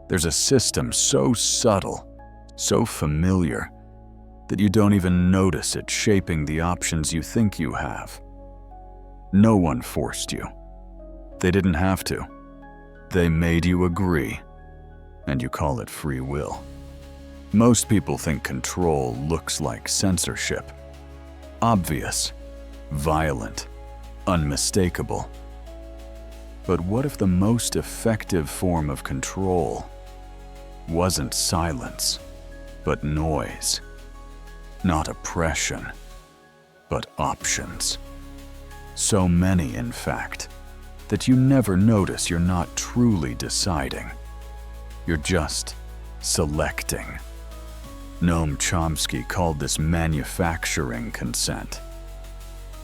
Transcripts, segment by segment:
There's a system so subtle, so familiar, that you don't even notice it shaping the options you think you have. No one forced you. They didn't have to. They made you agree, and you call it free will. Most people think control looks like censorship. Obvious, violent, unmistakable. But what if the most effective form of control wasn't silence, but noise? Not oppression, but options. So many, in fact, that you never notice you're not truly deciding. You're just selecting. Noam Chomsky called this manufacturing consent.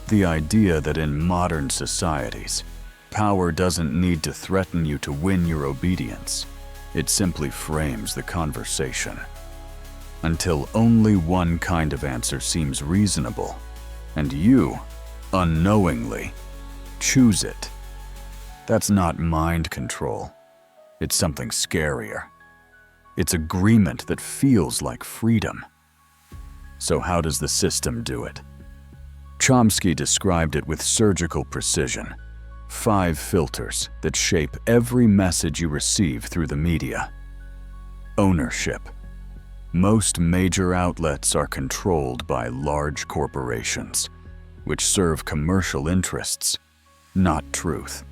The idea that in modern societies, power doesn't need to threaten you to win your obedience. It simply frames the conversation. Until only one kind of answer seems reasonable, and you, unknowingly, choose it. That's not mind control. It's something scarier. It's agreement that feels like freedom. So how does the system do it? Chomsky described it with surgical precision. 5 filters that shape every message you receive through the media. Ownership. Most major outlets are controlled by large corporations, which serve commercial interests, not truth.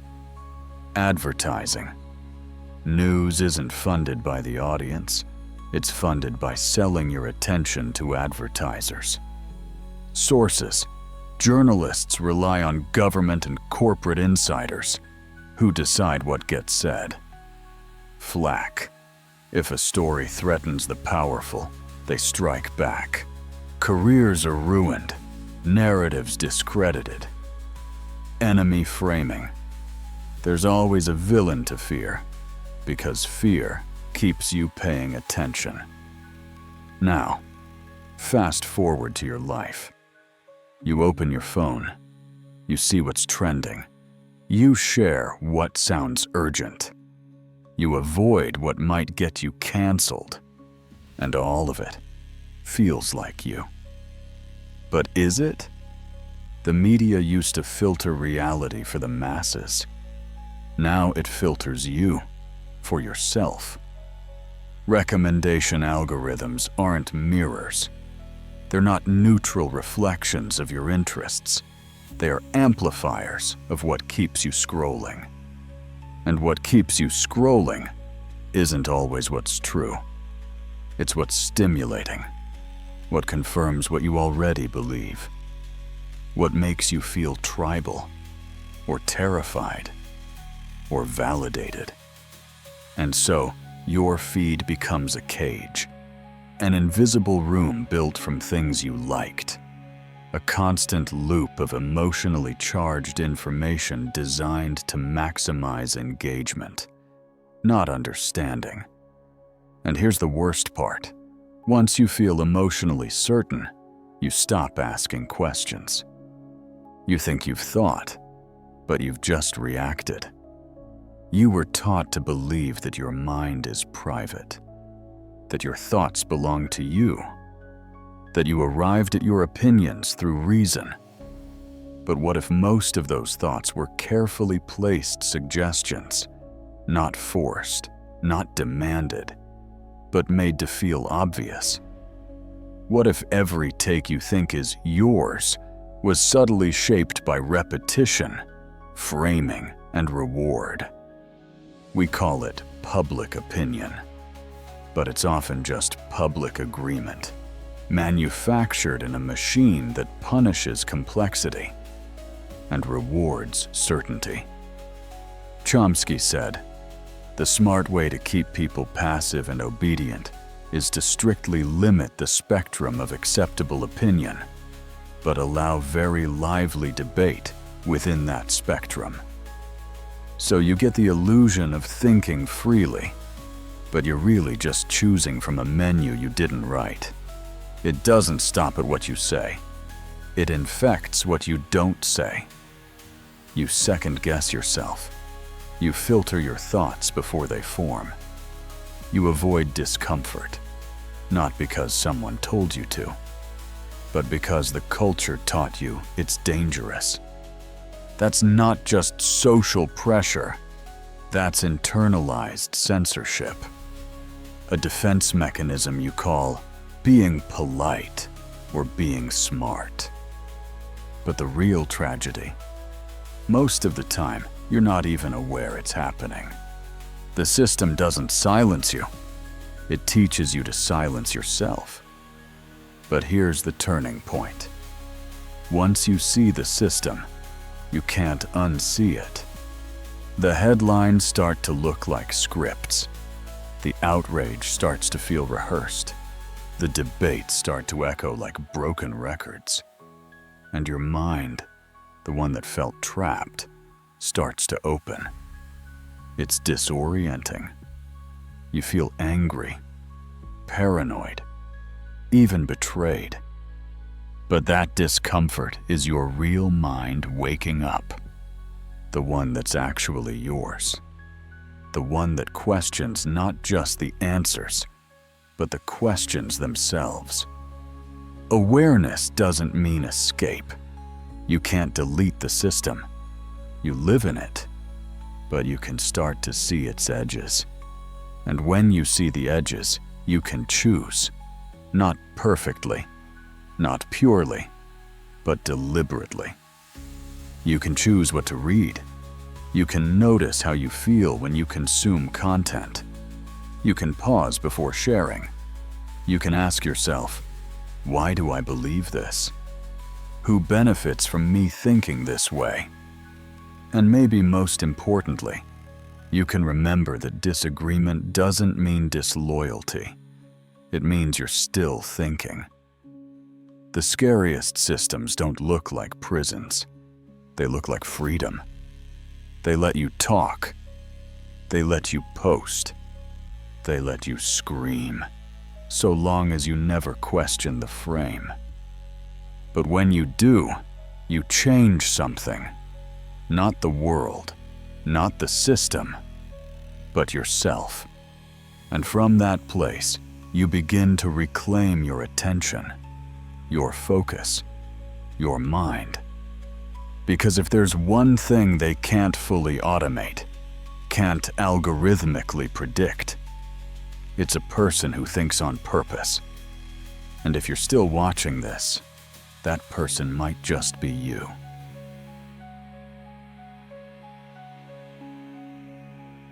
Advertising. News isn't funded by the audience. It's funded by selling your attention to advertisers. Sources. Journalists rely on government and corporate insiders who decide what gets said. Flack. If a story threatens the powerful, they strike back. Careers are ruined, narratives discredited. Enemy framing. There's always a villain to fear, because fear keeps you paying attention. Now, fast forward to your life. You open your phone. You see what's trending. You share what sounds urgent. You avoid what might get you canceled. And all of it feels like you. But is it? The media used to filter reality for the masses. Now it filters you for yourself. Recommendation algorithms aren't mirrors. They're not neutral reflections of your interests. They are amplifiers of what keeps you scrolling. And what keeps you scrolling isn't always what's true. It's what's stimulating, what confirms what you already believe, what makes you feel tribal, or terrified, or validated. And so, your feed becomes a cage. An invisible room built from things you liked. A constant loop of emotionally charged information designed to maximize engagement, not understanding. And here's the worst part. Once you feel emotionally certain, you stop asking questions. You think you've thought, but you've just reacted. You were taught to believe that your mind is private, that your thoughts belong to you, that you arrived at your opinions through reason. But what if most of those thoughts were carefully placed suggestions, not forced, not demanded, but made to feel obvious? What if every take you think is yours was subtly shaped by repetition, framing, and reward? We call it public opinion. But it's often just public agreement, manufactured in a machine that punishes complexity and rewards certainty. Chomsky said, "The smart way to keep people passive and obedient is to strictly limit the spectrum of acceptable opinion, but allow very lively debate within that spectrum. So you get the illusion of thinking freely, but you're really just choosing from a menu you didn't write. It doesn't stop at what you say. It infects what you don't say. You second-guess yourself. You filter your thoughts before they form. You avoid discomfort, not because someone told you to, but because the culture taught you it's dangerous. That's not just social pressure, that's internalized censorship. A defense mechanism you call being polite or being smart. But the real tragedy, most of the time, you're not even aware it's happening. The system doesn't silence you. It teaches you to silence yourself. But here's the turning point. Once you see the system, you can't unsee it. The headlines start to look like scripts. The outrage starts to feel rehearsed. The debates start to echo like broken records. And your mind, the one that felt trapped, starts to open. It's disorienting. You feel angry, paranoid, even betrayed. But that discomfort is your real mind waking up. The one that's actually yours. The one that questions not just the answers, but the questions themselves. Awareness doesn't mean escape. You can't delete the system. You live in it, but you can start to see its edges. And when you see the edges, you can choose. Not perfectly, not purely, but deliberately. You can choose what to read. You can notice how you feel when you consume content. You can pause before sharing. You can ask yourself, why do I believe this? Who benefits from me thinking this way? And maybe most importantly, you can remember that disagreement doesn't mean disloyalty. It means you're still thinking. The scariest systems don't look like prisons. They look like freedom. They let you talk. They let you post. They let you scream, so long as you never question the frame. But when you do, you change something. Not the world, not the system, but yourself. And from that place, you begin to reclaim your attention, your focus, your mind. Because if there's one thing they can't fully automate, can't algorithmically predict, it's a person who thinks on purpose. And if you're still watching this, that person might just be you.